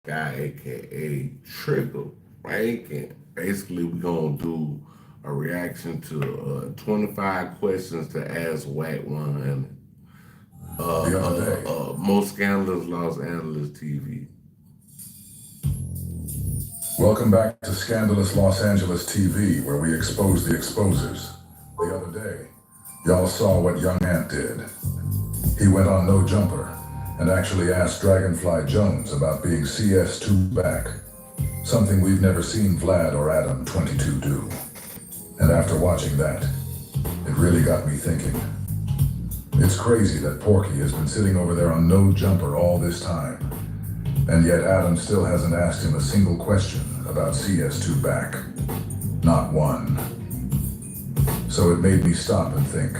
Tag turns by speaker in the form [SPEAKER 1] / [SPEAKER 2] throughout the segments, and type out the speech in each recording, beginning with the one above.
[SPEAKER 1] guy, aka Trigger Rankin. Basically, we're gonna do a reaction to 25 questions to ask Whack 100.
[SPEAKER 2] The other day,
[SPEAKER 1] Most scandalous Los Angeles TV.
[SPEAKER 2] welcome back to Scandalous Los Angeles TV, where we expose the exposers. The other day, y'all saw what young Ant did. He went on No Jumper and actually asked Dragonfly Jones about being CS2 back, something we've never seen Vlad or Adam 22 do. And after watching that, it really got me thinking. It's crazy that Porky has been sitting over there on No Jumper all this time, and yet Adam still hasn't asked him a single question about CS2 back. Not one. So it made me stop and think.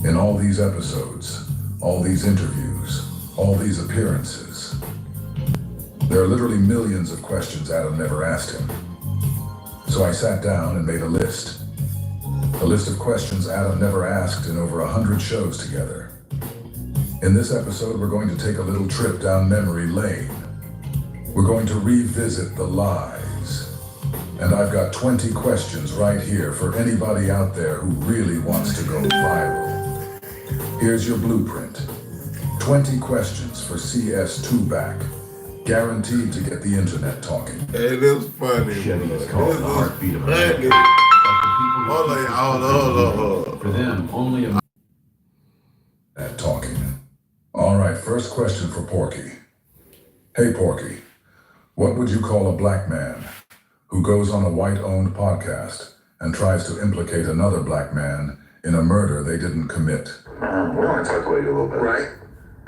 [SPEAKER 2] In all these episodes, all these interviews, all these appearances, there are literally millions of questions Adam never asked him. So I sat down and made a list. A list of questions Adam never asked in over 100 shows together. In this episode, we're going to take a little trip down memory lane. We're going to revisit the lies. And I've got 20 questions right here for anybody out there who really wants to go viral. Here's your blueprint. 20 questions for CS2 back. Guaranteed to get the internet talking.
[SPEAKER 1] It is funny.
[SPEAKER 3] Chevy is called the heartbeat of
[SPEAKER 1] Funny.
[SPEAKER 3] America.
[SPEAKER 1] Hold on.
[SPEAKER 3] For them, only a
[SPEAKER 2] At talking. All right, first question for Porky. Hey Porky, what would you call a black man who goes on a white-owned podcast and tries to implicate another black man in a murder they didn't commit?
[SPEAKER 4] We want to talk about you a little bit. Right.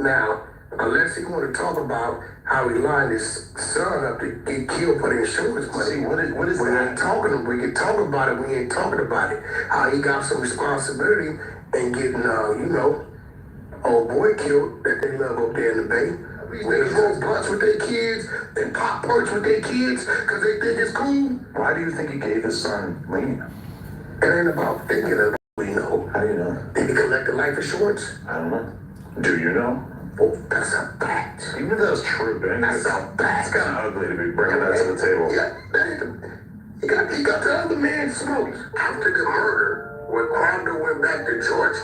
[SPEAKER 4] Now, unless he want to talk about how he lined his son up to get killed for the insurance money.
[SPEAKER 5] See, what is
[SPEAKER 4] we
[SPEAKER 5] that?
[SPEAKER 4] ain't talking. We can talk about it. We ain't talking about it. How he got some responsibility and getting, old boy killed that they love up there in the Bay. Niggas roll blunts with their kids and pop perks with their kids because they think it's cool.
[SPEAKER 5] Why do you think he gave his son lean?
[SPEAKER 4] It ain't about thinking of we know.
[SPEAKER 5] How do you know?
[SPEAKER 4] Did he collect the life insurance?
[SPEAKER 5] I don't know. Do you know?
[SPEAKER 4] Oh, that's a fact.
[SPEAKER 5] Even if that was true, Ben,
[SPEAKER 4] That's a fact.
[SPEAKER 5] it's kind of ugly to be bringing that to the table.
[SPEAKER 4] Yeah, that ain't he got the other man smoked. After the murder, when Cromwell went back to Georgia,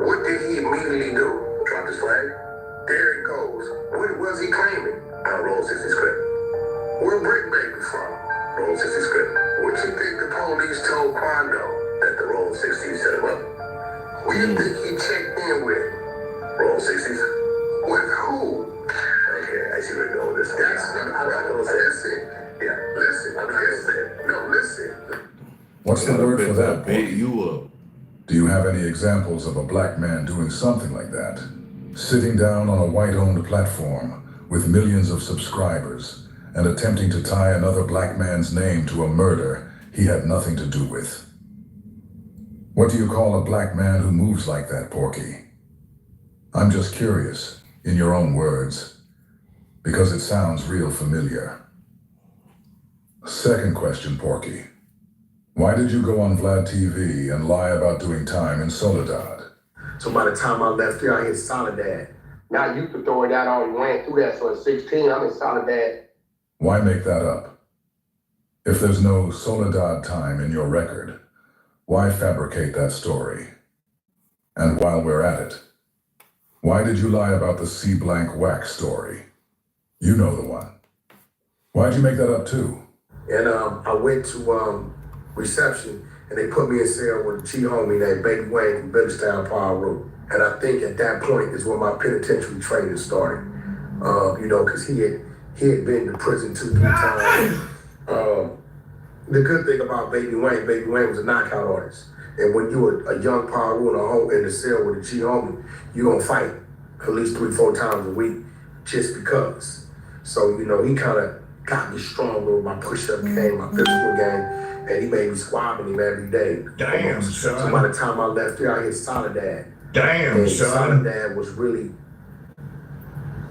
[SPEAKER 4] what did he immediately do? Drop his flag? There it goes. What was he claiming? Roll 60 script. Where Brick Baby from? Roll 60 script. What you think the police told Quando that the Roll 60 set him up? Who you think he checked in with? Roll 60s? With who? Okay, I see where you're going with this. That's not what listen. Yeah, listen. No, listen.
[SPEAKER 2] What's the word for that,
[SPEAKER 1] Big
[SPEAKER 2] Porky?
[SPEAKER 1] you up.
[SPEAKER 2] Do you have any examples of a black man doing something like that? Sitting down on a white-owned platform with millions of subscribers and attempting to tie another black man's name to a murder he had nothing to do with. What do you call a black man who moves like that, Porky? I'm just curious, in your own words, because it sounds real familiar. Second question, Porky. Why did you go on Vlad TV and lie about doing time in Soledad?
[SPEAKER 4] So by the time I left here, I hit Soledad. Now you can throw it out all you went through that. So at 16, I'm in Soledad.
[SPEAKER 2] Why make that up? If there's no Soledad time in your record, why fabricate that story? And while we're at it, why did you lie about the C blank whack story? You know the one. Why'd you make that up too?
[SPEAKER 4] And I went to reception, and they put me in cell with a G homie named Baby Wayne from Billystown Power Road. And I think at that point is when my penitentiary training started. Because he had been to prison 2-3 times. The good thing about Baby Wayne was a knockout artist. And when you were a young Power Road in the cell with a G homie, you're gonna fight at least 3-4 times a week just because. So, he kind of got me stronger with my push-up game, my physical game, and he made me squabbing him every day.
[SPEAKER 5] Damn, son.
[SPEAKER 4] So by the time I left here, I hit Soledad.
[SPEAKER 5] Damn,
[SPEAKER 4] And
[SPEAKER 5] son.
[SPEAKER 4] Soledad was really,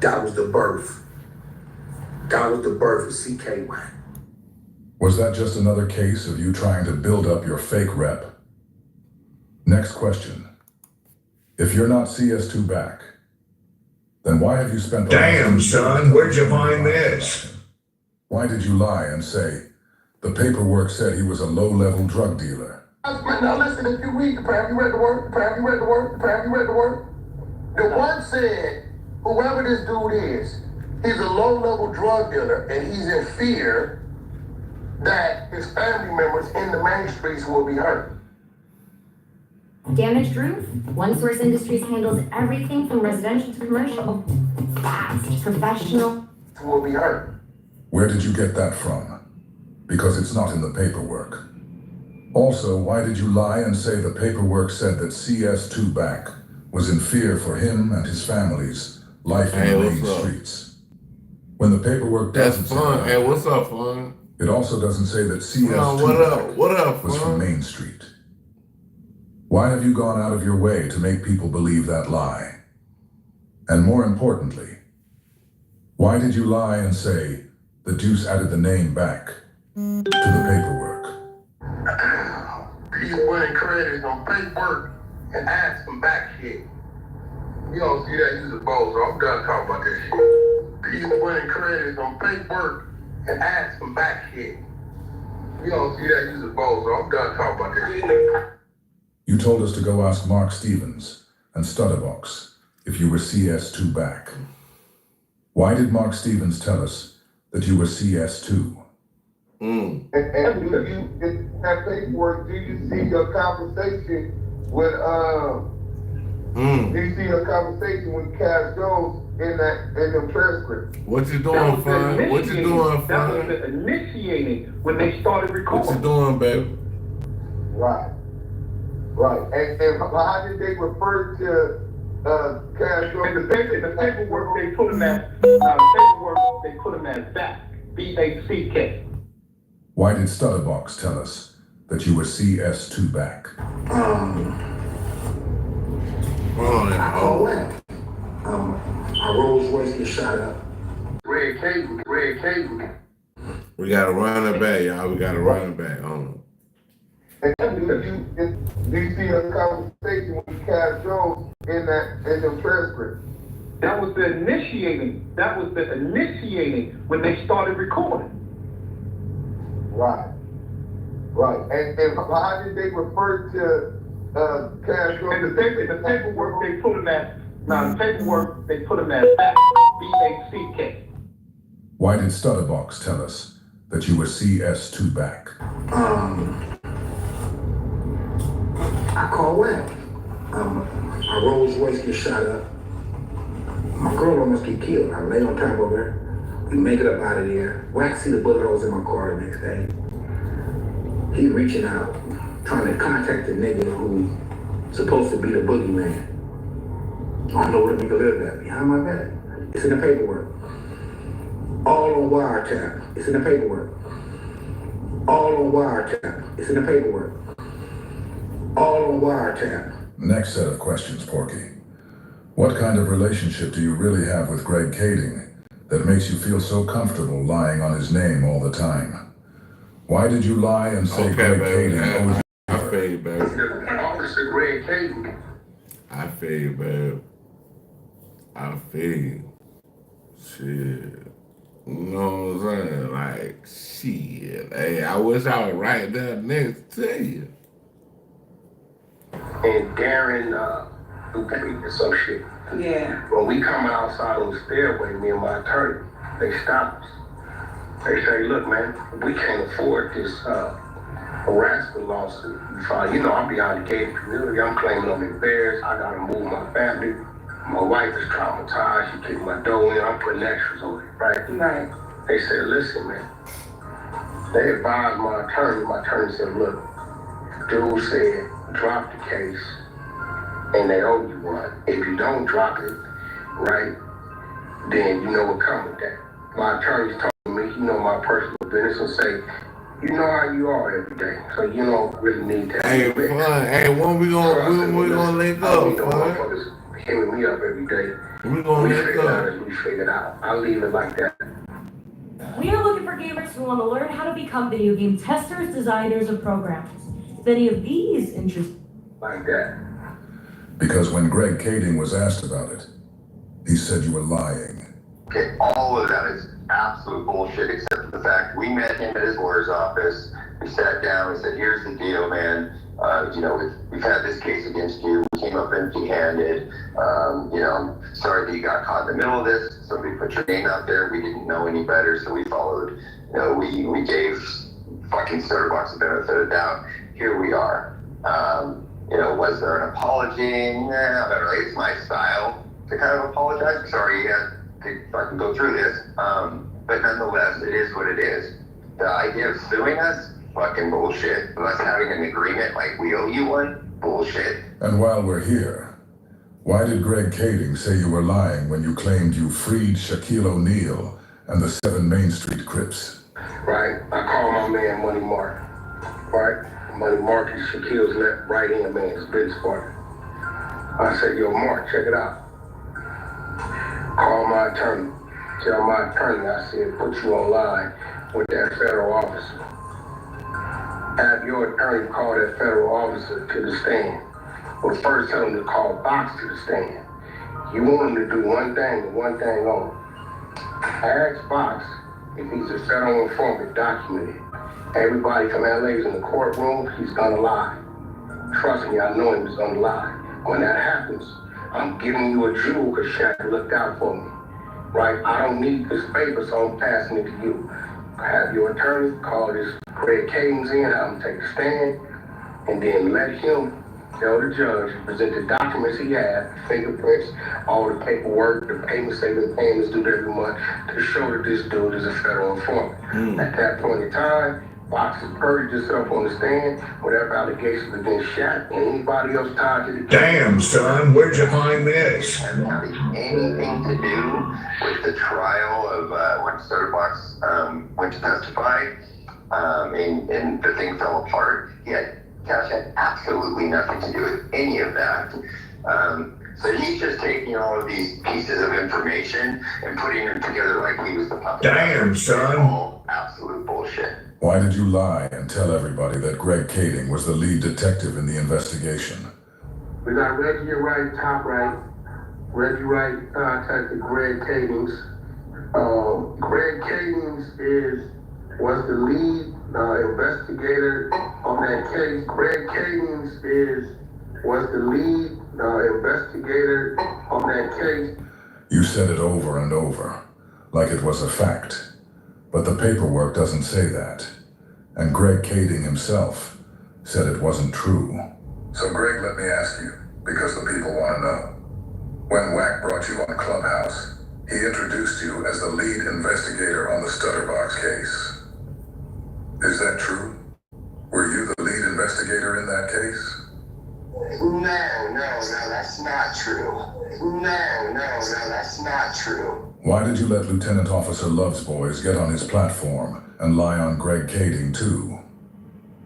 [SPEAKER 4] that was the birth. That was the birth of CKY.
[SPEAKER 2] Was that just another case of you trying to build up your fake rep? Next question. If you're not CS2 back, Then why have you spent the
[SPEAKER 6] Damn,
[SPEAKER 2] last
[SPEAKER 6] son, where'd you find this?
[SPEAKER 2] Why did you lie and say the paperwork said he was a low-level drug dealer?
[SPEAKER 4] Now listen, if you read the have you read the word? Have you read the word? Have you read the word? The word said, whoever this dude is, he's a low-level drug dealer, and he's in fear that his family members in the main streets will be hurt.
[SPEAKER 7] Damaged roof? One Source Industries handles everything from residential to commercial. Fast, professional.
[SPEAKER 4] Will be hurt.
[SPEAKER 2] Where did you get that from? Because it's not in the paperwork. Also, why did you lie and say the paperwork said that CS2 back was in fear for him and his family's life in the main streets? When the paperwork doesn't say
[SPEAKER 1] fun.
[SPEAKER 2] that,
[SPEAKER 1] Hey, what's up, fun?
[SPEAKER 2] it also doesn't say that CS2
[SPEAKER 1] what up?
[SPEAKER 2] back
[SPEAKER 1] What up,
[SPEAKER 2] was from
[SPEAKER 1] fun?
[SPEAKER 2] Main Street. Why have you gone out of your way to make people believe that lie? And more importantly, why did you lie and say the Deuce added the name back to the paperwork?
[SPEAKER 4] He's winning credits on paperwork and add some back shit. You don't see that, he's a bozo. I'm done talking about this shit. He's winning credits on paperwork and add some back shit. You don't see that, he's a bozo. I'm done talking about this shit.
[SPEAKER 2] You told us to go ask Mark Stevens and Stutterbox if you were CS2 back. Why did Mark Stevens tell us that you were CS2?
[SPEAKER 4] And do you, in that paperwork, do you see your conversation with, do you see your conversation with Cass Jones in the transcript?
[SPEAKER 1] What you doing, fun? What you doing,
[SPEAKER 8] That was
[SPEAKER 1] fun?
[SPEAKER 8] the initiating when they started recording.
[SPEAKER 1] What you doing, baby?
[SPEAKER 4] Right. And how did they refer to Cass Jones?
[SPEAKER 8] And the paperwork they put him as, the paperwork they put him as back, B-A-C-K.
[SPEAKER 2] Why did Stutterbox tell us that you were CS2 back?
[SPEAKER 4] I call that. Our Rolls Royce get shot up. Red cable.
[SPEAKER 1] We got to run it back, y'all. We got to run it back.
[SPEAKER 4] And do you see a conversation with Cass Jones in the transcript?
[SPEAKER 8] That was the initiating when they started recording.
[SPEAKER 4] Right. And how did they refer to Cass Jones?
[SPEAKER 8] And the paperwork they put him as, the paperwork they put him as back, B-A-C-K.
[SPEAKER 2] Why did Stutterbox tell us that you were CS2 back?
[SPEAKER 4] I call what? Our Rolls Royce get shot up. My girl almost get killed. I lay on top of her. We make it up out of there. Wax see the bullet holes in my car the next day. He reaching out, trying to contact the nigga who supposed to be the boogeyman. I don't know where the nigga lived at. Behind my back. It's in the paperwork. All on wiretap. It's in the paperwork. All on wiretap. It's in the paperwork. All on wiretap.
[SPEAKER 2] Next set of questions, Porky. What kind of relationship do you really have with Greg Kading that makes you feel so comfortable lying on his name all the time? Why did you lie and say
[SPEAKER 1] Okay,
[SPEAKER 2] Greg
[SPEAKER 1] baby.
[SPEAKER 2] Kading owes
[SPEAKER 1] I feel you, baby.
[SPEAKER 4] Officer Greg Kading.
[SPEAKER 1] I feel you, baby. I feel you. Shit. You know what I'm saying? Like, shit. Hey, I wish I was right there next to you.
[SPEAKER 4] And Darren, who paid some shit.
[SPEAKER 9] Yeah.
[SPEAKER 4] When we come outside on the stairway, me and my attorney, they stop us. They say, look, man, we can't afford this harassment lawsuit. You know, I'm beyond the gated community. I'm claiming I'm embarrassed. I gotta move my family. My wife is traumatized. She kicked my dough in. I'm putting extras on it, right?
[SPEAKER 9] Right.
[SPEAKER 4] They said, listen, man. They advised my attorney. My attorney said, look, dude said, drop the case, and they owe you one. If you don't drop it, right, then you know what comes with that. My attorney's told me, you know my personal business, and say, you know how you are every day, so you don't really need to.
[SPEAKER 1] Hey, fun. Hey, when we gonna link up, fun?
[SPEAKER 4] Motherfuckers hitting me up every day.
[SPEAKER 1] We gonna link
[SPEAKER 4] figure it out
[SPEAKER 1] up.
[SPEAKER 4] as we figure it out. I'll leave it like that.
[SPEAKER 10] We are looking for gamers who want to learn how to become video game testers, designers, or programmers. If any of these interest
[SPEAKER 4] Like that.
[SPEAKER 2] Because when Greg Kading was asked about it, He said you were lying.
[SPEAKER 9] Okay, all of that is absolute bullshit, except for the fact we met him at his lawyer's office. We sat down. We said, "Here's the deal, man. We've had this case against you. We came up empty-handed. Sorry that you got caught in the middle of this. Somebody put your name out there. We didn't know any better, so we followed. We gave fucking Starbucks the benefit of the doubt. Here we are. Was there an apology? Nah, I don't know. It's my style to kind of apologize. I'm sorry you had to fucking go through this. But nonetheless, it is what it is. The idea of suing us, fucking bullshit. Us having an agreement like we owe you one, bullshit.
[SPEAKER 2] And while we're here, why did Greg Kading say you were lying when you claimed you freed Shaquille O'Neal and the 7 Main Street Crips?
[SPEAKER 4] Right? I call my man Money Mark. Right? Money Mark is Shaquille's right-hand man, his business partner. I said, yo, Mark, check it out. Call my attorney. Tell my attorney I said put you on line with that federal officer. Have your attorney call that federal officer to the stand. But first tell him to call Box to the stand. You want him to do one thing and one thing only. Ask Box if he's a federal informant documented. Everybody from LA's in the courtroom, he's gonna lie. Trust me, I know he's gonna lie. When that happens, I'm giving you a jewel because Shaq looked out for me. Right? I don't need this paper, so I'm passing it to you. Have your attorney call this Greg Kading in, have him take a stand, and then let him tell the judge, present the documents he had, fingerprints, all the paperwork, the payments they've been paying this dude every month, to show that this dude is a federal informant. At that point in time, Box has perjured yourself on the stand, whatever allegations against Shaq and anybody else tied to the case.
[SPEAKER 6] Damn, son, where'd you find this?
[SPEAKER 9] Hasn't having anything to do with the trial of when Soderbox went to testify, and the thing fell apart. Cash had absolutely nothing to do with any of that. So he's just taking all of these pieces of information and putting them together like he was the puppet.
[SPEAKER 6] Damn, son.
[SPEAKER 9] All absolute bullshit.
[SPEAKER 2] Why did you lie and tell everybody that Greg Kading was the lead detective in the investigation?
[SPEAKER 4] We got Reggie right, top right. Reggie Wright contacted Greg Kading. Greg Kading was the lead investigator on that case. Greg Kading was the lead investigator on that case.
[SPEAKER 2] You said it over and over, like it was a fact. But the paperwork doesn't say that. And Greg Kading himself said it wasn't true. So Greg, let me ask you, because the people want to know. When Wack brought you on Clubhouse, he introduced you as the lead investigator on the Stutterbox case. Is that true? Were you the lead investigator in that case?
[SPEAKER 9] No, that's not true. No, that's not true.
[SPEAKER 2] Why did you let Lieutenant Officer Love's boys get on his platform and lie on Greg Kading too?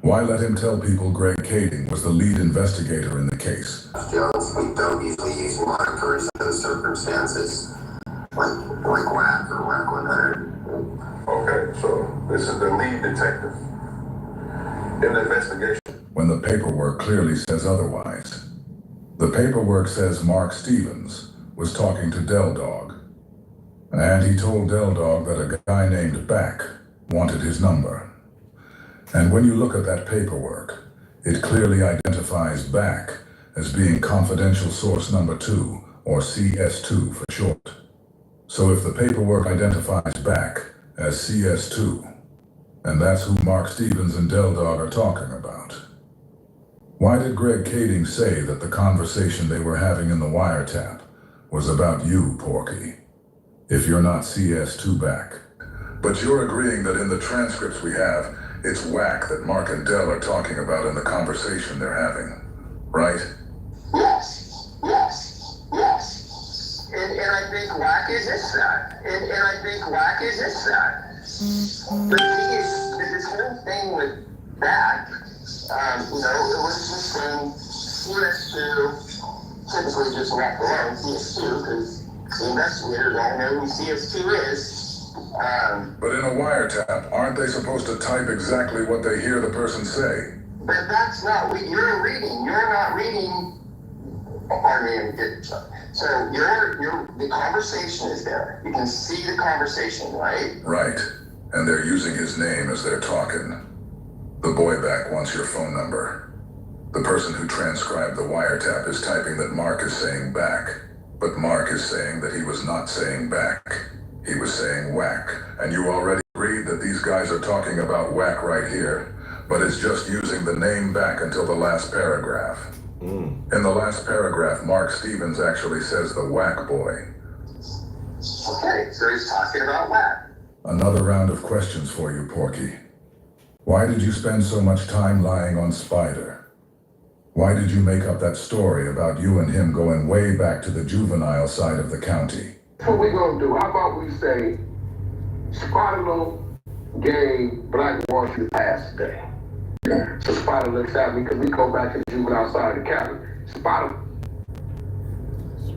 [SPEAKER 2] Why let him tell people Greg Kading was the lead investigator in the case?
[SPEAKER 9] Jones, we don't usually use monikers in those circumstances, like Wack or Wack 100.
[SPEAKER 5] Okay, so this is the lead detective in the investigation.
[SPEAKER 2] When the paperwork clearly says otherwise. The paperwork says Mark Stevens was talking to Del Dog. And he told Del Dog that a guy named Back wanted his number. And when you look at that paperwork, it clearly identifies Back as being confidential source number 2, or CS2 for short. So if the paperwork identifies Back as CS2, and that's who Mark Stevens and Del Dog are talking about, why did Greg Kading say that the conversation they were having in the wiretap was about you, Porky? If you're not CS2 Back. But you're agreeing that in the transcripts we have, it's Wack that Mark and Del are talking about in the conversation they're having, right?
[SPEAKER 9] Yes. And I think Wack is that. And I think Wack is that. The thing is, this whole thing with Back, it was just saying CS2, typically just left alone, CS2, because the investigators all know who CS2 is.
[SPEAKER 2] But in a wiretap, aren't they supposed to type exactly what they hear the person say?
[SPEAKER 9] But that's not what you're reading. You're not reading Pardon me. So the conversation is there. You can see the conversation, right?
[SPEAKER 2] Right. And they're using his name as they're talking. The boy back wants your phone number. The person who transcribed the wiretap is typing that Mark is saying back. But Mark is saying that he was not saying back. He was saying whack. And you already agreed that these guys are talking about whack right here. But it's just using the name back until the last paragraph. In the last paragraph, Mark Stevens actually says the whack boy.
[SPEAKER 9] Okay, so he's talking about whack.
[SPEAKER 2] Another round of questions for you, Porky. Why did you spend so much time lying on Spider? Why did you make up that story about you and him going way back to the juvenile side of the county?
[SPEAKER 4] What we gonna do? How about we say Spider gave Black Wall Street pass today? So Spider looks at me because we go back to the juvenile side of the county. Spider.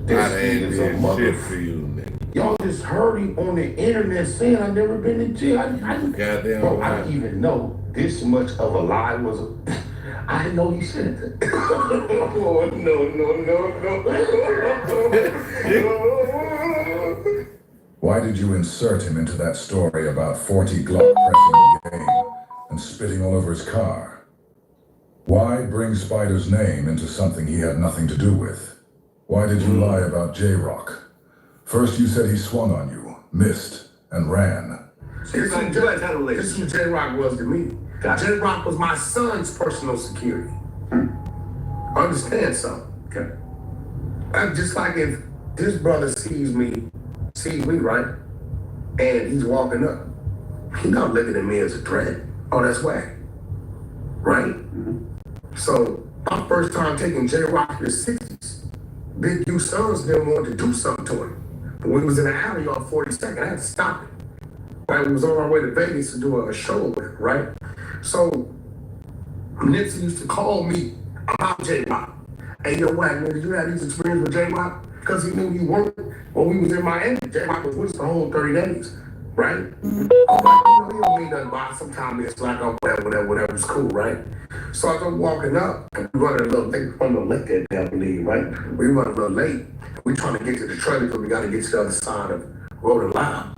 [SPEAKER 1] That ain't did shit for you, nigga.
[SPEAKER 11] Y'all just heard him on the internet saying I never been in jail.
[SPEAKER 1] Goddamn
[SPEAKER 11] Bro, I
[SPEAKER 1] right.
[SPEAKER 11] didn't even know this much of a lie was I didn't know he said that. Oh, no.
[SPEAKER 2] Why did you insert him into that story about 40 Glock pressing the game and spitting all over his car? Why bring Spider's name into something he had nothing to do with? Why did you lie about J-Rock? First you said he swung on you, missed, and ran.
[SPEAKER 4] This is who J-Rock was to me. J-Rock was my son's personal security. Understand something? Okay. I'm just like if this brother sees me, right? And he's walking up. He's not looking at me as a threat. Oh, that's whack. Right? So, my first time taking J-Rock in the 60s, Big U sons didn't want to do something to him. But when he was in the alley on 42nd, I had to stop him. Right? We was on our way to Vegas to do a show with him, right? So, Nipsey used to call me about J-Rock. Hey, yo, whack, man, did you have these experiences with J-Rock? Because he knew you weren't when we was in Miami. J-Rock was with us the whole 30 days, right? I'm like, you don't mean nothing about it. Sometimes it's like, oh, whatever, it's cool, right? So as I'm walking up, and we running a little late, that day, I believe, right? We running a little late. We trying to get to the trailer because we got to get to the other side of Rhode Island.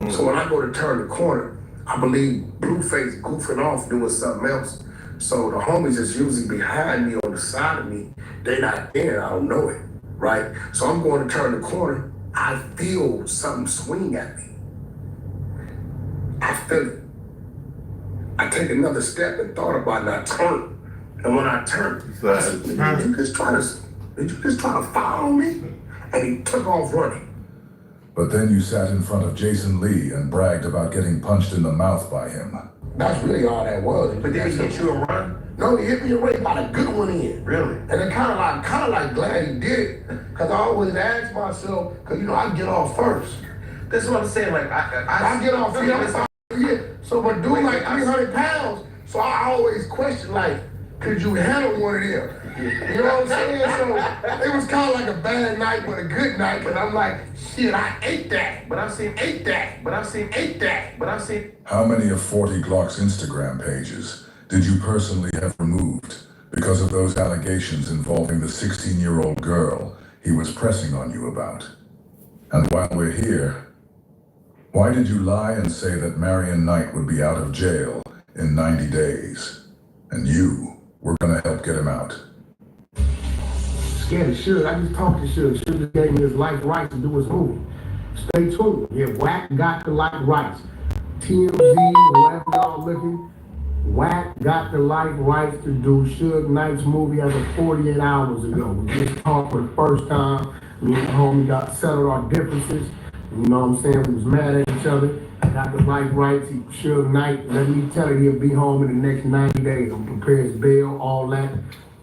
[SPEAKER 4] So when I go to turn the corner, I believe Blueface goofing off doing something else. So the homies that's usually behind me on the side of me, they not there, I don't know it, right? So I'm going to turn the corner, I feel something swing at me. I feel it. I take another step and thought about it, and I turn. And when I turned, I said, did you just try to follow me? And he took off running.
[SPEAKER 2] But then you sat in front of Jason Lee and bragged about getting punched in the mouth by him.
[SPEAKER 11] That's really all that was. But did he hit you and run? No, he hit me and ran, got a good one in. Really? And I kind of like glad he did it. Because I always ask myself, because I get off first. That's what I'm saying, like I get off first. Yeah. So my dude like 300 pounds, so I always question like, could you handle one of them? You know what I'm saying? So it was kind of like a bad night but a good night, but I'm like, shit, I ate that. But I've seen ate that. But I've seen ate that. But I've seen.
[SPEAKER 2] How many of 40 Glock's Instagram pages did you personally have removed because of those allegations involving the 16-year-old girl he was pressing on you about? And while we're here, why did you lie and say that Marion Knight would be out of jail in 90 days? And you were gonna help get him out.
[SPEAKER 11] Scared of Suge. I just talked to Suge. Suge just gave me his life rights to do his movie. Stay tuned. Yeah, Wack got the life rights. TMZ, wherever y'all looking, Wack got the life rights to do Suge Knight's movie as of 48 hours ago. We just talked for the first time. Me and the homie got settled our differences. You know what I'm saying? We was mad at each other. Got the life rights. He Suge Knight, let me tell you, he'll be home in the next 90 days. I'm prepared his bail, all that.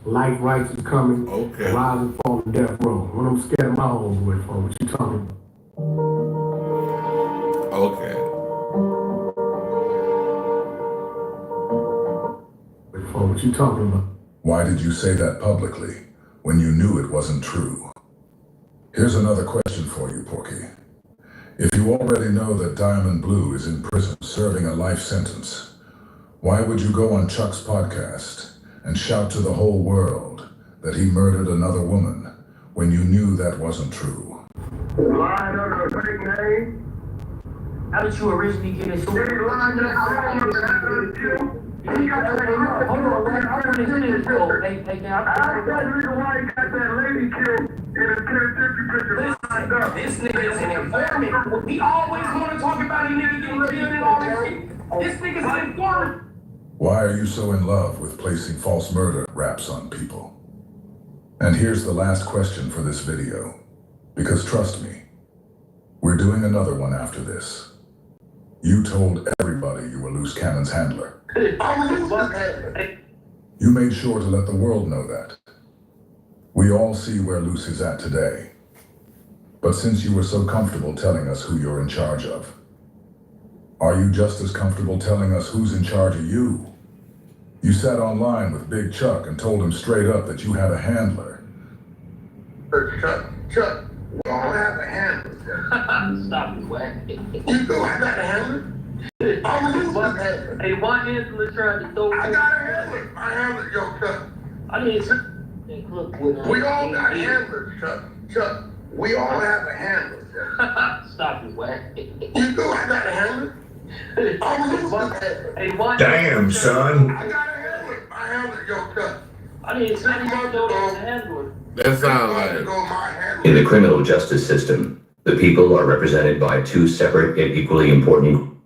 [SPEAKER 11] Life rights is coming. Okay. Rise and fall to death row. When I'm scared of my homeboy for what you talking about?
[SPEAKER 1] Okay.
[SPEAKER 11] For what you talking about?
[SPEAKER 2] Why did you say that publicly when you knew it wasn't true? Here's another question for you, Porky. If you already know that Diamond Blue is in prison serving a life sentence, why would you go on Chuck's podcast and shout to the whole world that he murdered another woman when you knew that wasn't true.
[SPEAKER 8] Lying under a fake name.
[SPEAKER 10] How did you originally get into it?
[SPEAKER 8] He lying under a fake name. He got that lady killed.
[SPEAKER 10] Hold on, I want to hear this.
[SPEAKER 8] I got the reason why he got that lady killed in the penitentiary picture lined up.
[SPEAKER 12] This nigga is an informant. We always want to talk about a nigga getting killed and all this shit. This nigga's an informant.
[SPEAKER 2] Why are you so in love with placing false murder raps on people? And here's the last question for this video. Because trust me, we're doing another one after this. You told everybody you were Loose Cannon's handler. You made sure to let the world know that. We all see where Loose is at today. But since you were so comfortable telling us who you're in charge of, are you just as comfortable telling us who's in charge of you? You sat online with Big Chuck and told him straight up that you had a handler.
[SPEAKER 4] Chuck, we all have a handler.
[SPEAKER 12] Stop it, Wack.
[SPEAKER 4] You know I got a handler.
[SPEAKER 12] Hey, one handler tried to throw.
[SPEAKER 4] I got a handler. My handler, yo, Chuck.
[SPEAKER 12] I didn't.
[SPEAKER 4] We all got handlers, Chuck. We all have a handler.
[SPEAKER 12] Stop it, Wack.
[SPEAKER 4] You know I got a handler.
[SPEAKER 6] Damn, son.
[SPEAKER 4] I got a handler. My handler, yo, Chuck.
[SPEAKER 12] I didn't say you throw the handler.
[SPEAKER 1] That sounds like
[SPEAKER 13] In the criminal justice system, the people are represented by two separate and equally important.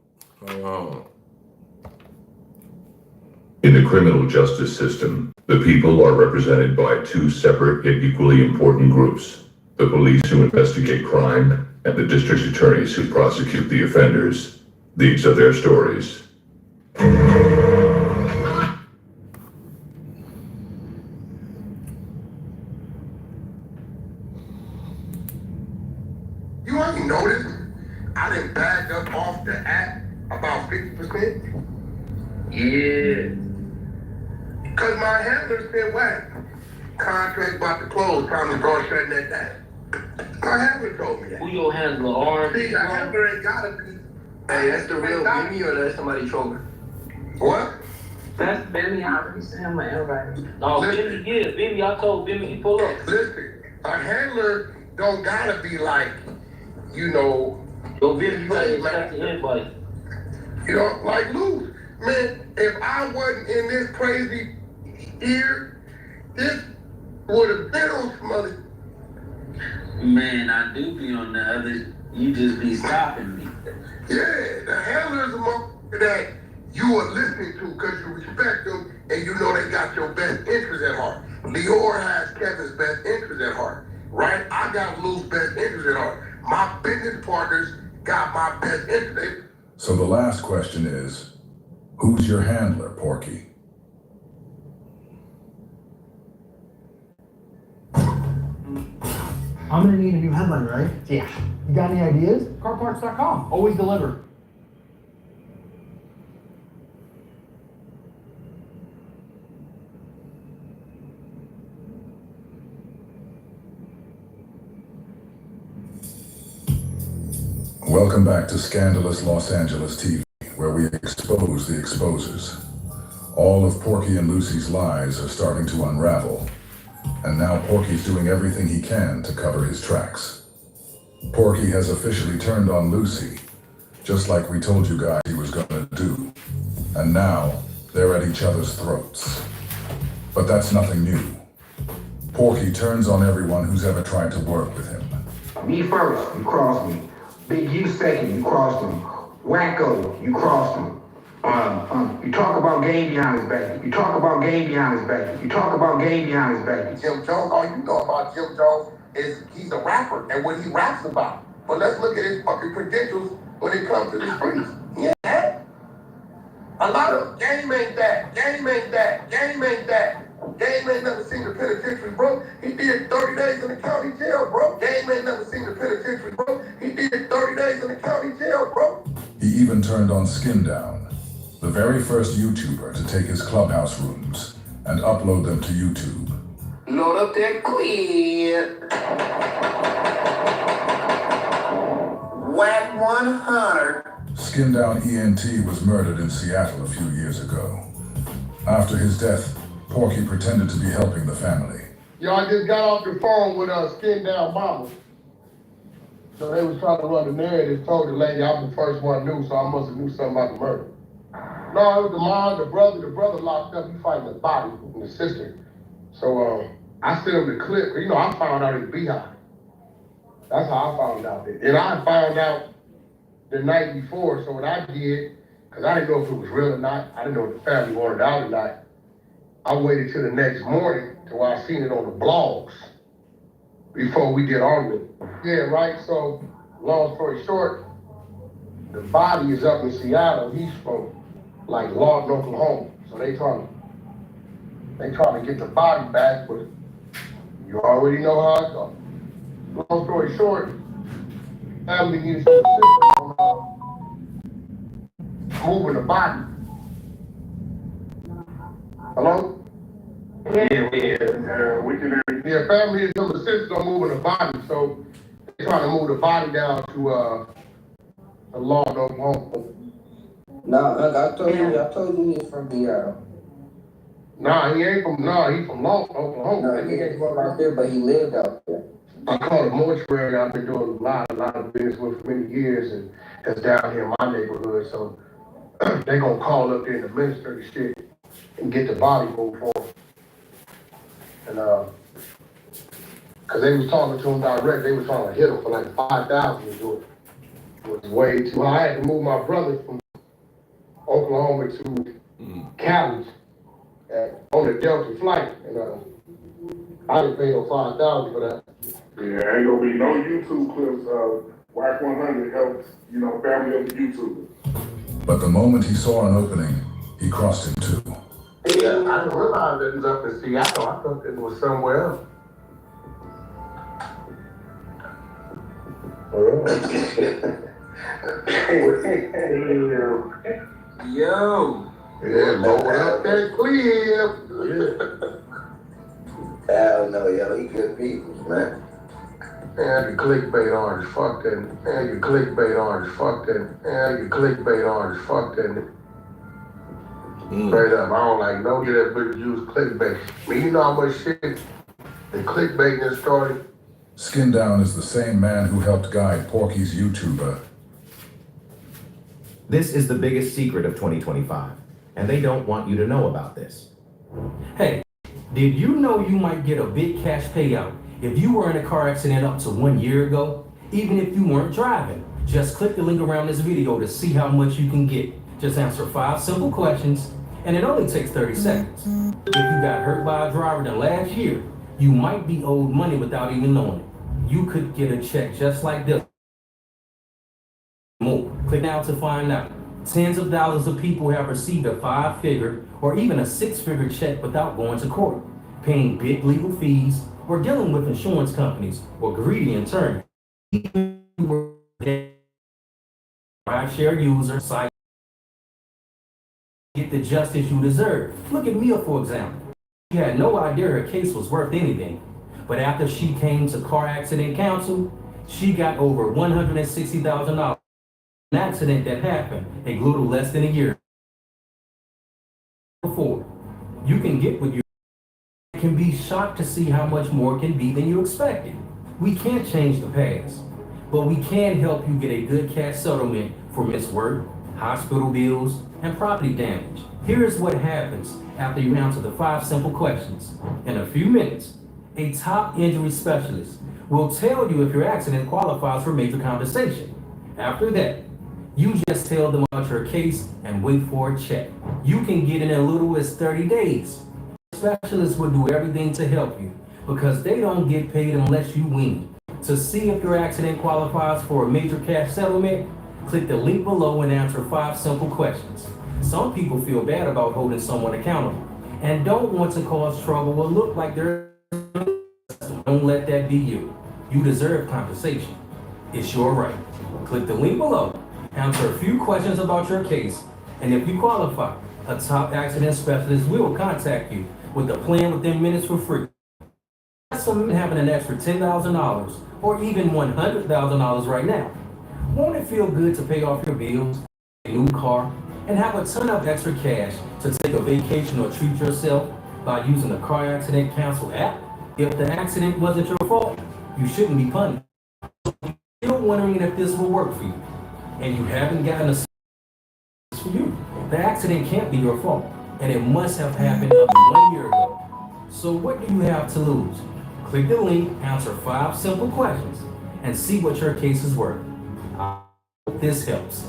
[SPEAKER 13] In the criminal justice system, the people are represented by two separate and equally important groups: the police who investigate crime and the district attorneys who prosecute the offenders. These are their stories.
[SPEAKER 4] You ain't noticed I done bagged up off the app about 50%?
[SPEAKER 12] Yeah.
[SPEAKER 4] Cause my handler said, Wack, contract about to close, time to start shutting that down. My handler told me that.
[SPEAKER 12] Who your handler are?
[SPEAKER 4] See, a handler ain't gotta be.
[SPEAKER 12] Hey, that's the real Benny or that's somebody trolling?
[SPEAKER 4] What?
[SPEAKER 12] That's Benny. I already said him like everybody. No, Benny, yeah. Benny, I told Benny he pull up.
[SPEAKER 4] Listen, a handler don't gotta be like, you know.
[SPEAKER 12] Yo, Benny, you gotta accept the invite.
[SPEAKER 4] You know, like Lou. Man, if I wasn't in this crazy ear, this would have been on some other.
[SPEAKER 12] Man, I do be on the other. You just be stopping me.
[SPEAKER 4] Yeah, the handler's a motherfucker that you are listening to because you respect them and you know they got your best interest at heart. Lior has Kevin's best interest at heart, right? I got Lou's best interest at heart. My business partners got my best interest.
[SPEAKER 2] So the last question is, who's your handler, Porky?
[SPEAKER 14] I'm gonna need a new headline, right? Yeah. You got any ideas? Carparts.com. Always deliver.
[SPEAKER 2] Welcome back to Scandalous Los Angeles TV, where we expose the exposers. All of Porky and Lucy's lies are starting to unravel, and now Porky's doing everything he can to cover his tracks. Porky has officially turned on Lucy, just like we told you guys he was gonna do. And now, they're at each other's throats. But that's nothing new. Porky turns on everyone who's ever tried to work with him.
[SPEAKER 15] Me first, you crossed me. Big U second, you crossed him. Wacko, you crossed him. You talk about game behind his back. You talk about game behind his back. You talk about game behind his back.
[SPEAKER 4] Jim Jones, all you know about Jim Jones is he's a rapper and what he raps about. But let's look at his fucking credentials when it comes to the streets. Yeah. A lot of game ain't that. Game ain't that. Game ain't that. Game ain't never seen the penitentiary, bro. He did 30 days in the county jail, bro. Game ain't never seen the penitentiary, bro. He did 30 days in the county jail, bro.
[SPEAKER 2] He even turned on Skin Down, the very first YouTuber to take his clubhouse rooms and upload them to YouTube.
[SPEAKER 12] Load up that quid.
[SPEAKER 4] Whack 100.
[SPEAKER 2] Skin Down ENT was murdered in Seattle a few years ago. After his death, Porky pretended to be helping the family.
[SPEAKER 11] Y'all just got off the phone with Skin Down Mama. So they was trying to run the narrative, told the lady I'm the first one knew, so I must have knew something about the murder. No, it was the mom, the brother locked up, he fighting the body and the sister. So I sent him the clip, you know, I found out in Beehive. That's how I found out. And I found out the night before, so what I did, because I didn't know if it was real or not, I didn't know if the family wanted it out or not, I waited till the next morning till I seen it on the blogs before we did on it. Yeah, right, so long story short, the body is up in Seattle, he's from like Lawton, Oklahoma. So they trying to get the body back, but you already know how it goes. Long story short, family needs some assistance on moving the body. Hello?
[SPEAKER 5] Yeah, we can hear you.
[SPEAKER 11] Yeah, family needs some assistance on moving the body, so they're trying to move the body down to Lawton, Oklahoma.
[SPEAKER 16] Nah, I told you he's from Seattle.
[SPEAKER 11] Nah, he from Lawton, Oklahoma.
[SPEAKER 16] No, he ain't from out there, but he lived out there.
[SPEAKER 11] I call it mortuary. I've been doing a lot of business with for many years, and that's down here in my neighborhood. So they gonna call up there and administer the shit and get the body moved forward. And cause they was talking to him direct. They was trying to hit him for like $5,000 to do it. It was way too high. I had to move my brother from Oklahoma to Cali on a Delta flight, and I didn't pay no $5,000 for that.
[SPEAKER 5] Yeah, ain't gonna be no YouTube clips of Whack 100 helps, family of the YouTubers.
[SPEAKER 2] But the moment he saw an opening, he crossed in two.
[SPEAKER 11] Yeah, I didn't realize that it was up in Seattle. I thought it was somewhere else.
[SPEAKER 16] Yo.
[SPEAKER 11] Yeah, load up that clip.
[SPEAKER 16] Hell no, yo, he good people, man.
[SPEAKER 11] Man, you clickbait artist, fuck that. Man, you clickbait artist, fuck that. Man, you clickbait artist, fuck that. Straight up, I don't like no that bitch use clickbait. I mean, you know how much shit the clickbait that started?
[SPEAKER 2] Skin Down is the same man who helped guide Porky's YouTuber.
[SPEAKER 17] This is the biggest secret of 2025, and they don't want you to know about this.
[SPEAKER 18] Hey, did you know you might get a big cash payout if you were in a car accident up to 1 year ago? Even if you weren't driving, just click the link around this video to see how much you can get. Just answer 5 simple questions, and it only takes 30 seconds. If you got hurt by a driver in the last year, you might be owed money without even knowing it. You could get a check just like this. More. Click now to find out. Tens of thousands of people have received a 5-figure or even a 6-figure check without going to court, paying big legal fees, or dealing with insurance companies or greedy attorneys. Rideshare user site get the justice you deserve. Look at Mia, for example. She had no idea her case was worth anything, but after she came to car accident counsel, she got over $160,000. An accident that happened a little less than a year before. You can get what you can be shocked to see how much more can be than you expected. We can't change the past, but we can help you get a good cash settlement for missed work, hospital bills, and property damage. Here's what happens after you answer the 5 simple questions. In a few minutes, a top injury specialist will tell you if your accident qualifies for major compensation. After that, you just tell them about your case and wait for a check. You can get in as little as 30 days. Specialists will do everything to help you because they don't get paid unless you win. To see if your accident qualifies for a major cash settlement, click the link below and answer 5 simple questions. Some people feel bad about holding someone accountable and don't want to cause trouble or look like they're. Don't let that be you. You deserve compensation. It's your right. Click the link below. Answer a few questions about your case, and if you qualify, a top accident specialist will contact you with a plan within minutes for free. Some having an extra $10,000 or even $100,000 right now. Won't it feel good to pay off your bills, a new car, and have a ton of extra cash to take a vacation or treat yourself by using the Car Accident Cancel app? If the accident wasn't your fault, you shouldn't be punished. You're wondering if this will work for you, and you haven't gotten a for you. The accident can't be your fault, and it must have happened up to 1 year ago. So what do you have to lose? Click the link, answer 5 simple questions, and see what your case is worth. I hope this helps.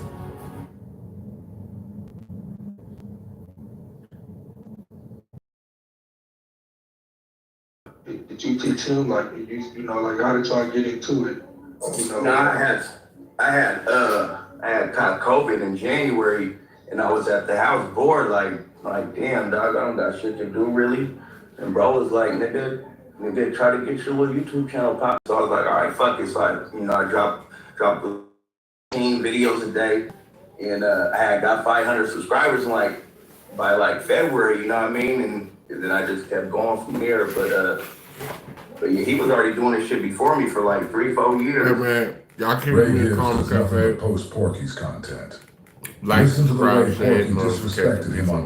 [SPEAKER 19] Did you teach him like you know like how did y'all get into it? You know,
[SPEAKER 4] No, I had kind of COVID in January, and I was at the house bored, like damn dog, I don't got shit to do really. And bro was like, nigga, try to get your little YouTube channel pop. So I was like, all right, fuck it. So I dropped 15 videos a day, and I had got 500 subscribers by February, you know what I mean? And then I just kept going from there. But yeah, he was already doing this shit before me for like 3-4 years.
[SPEAKER 1] Hey man, y'all can't
[SPEAKER 2] Ray
[SPEAKER 1] give me a
[SPEAKER 2] Gibbs
[SPEAKER 1] Karma
[SPEAKER 2] does nothing
[SPEAKER 1] Cafe.
[SPEAKER 2] but post Porky's content.
[SPEAKER 1] Like,
[SPEAKER 2] Listen to the way
[SPEAKER 1] subscribe, share,
[SPEAKER 2] Porky disrespected him on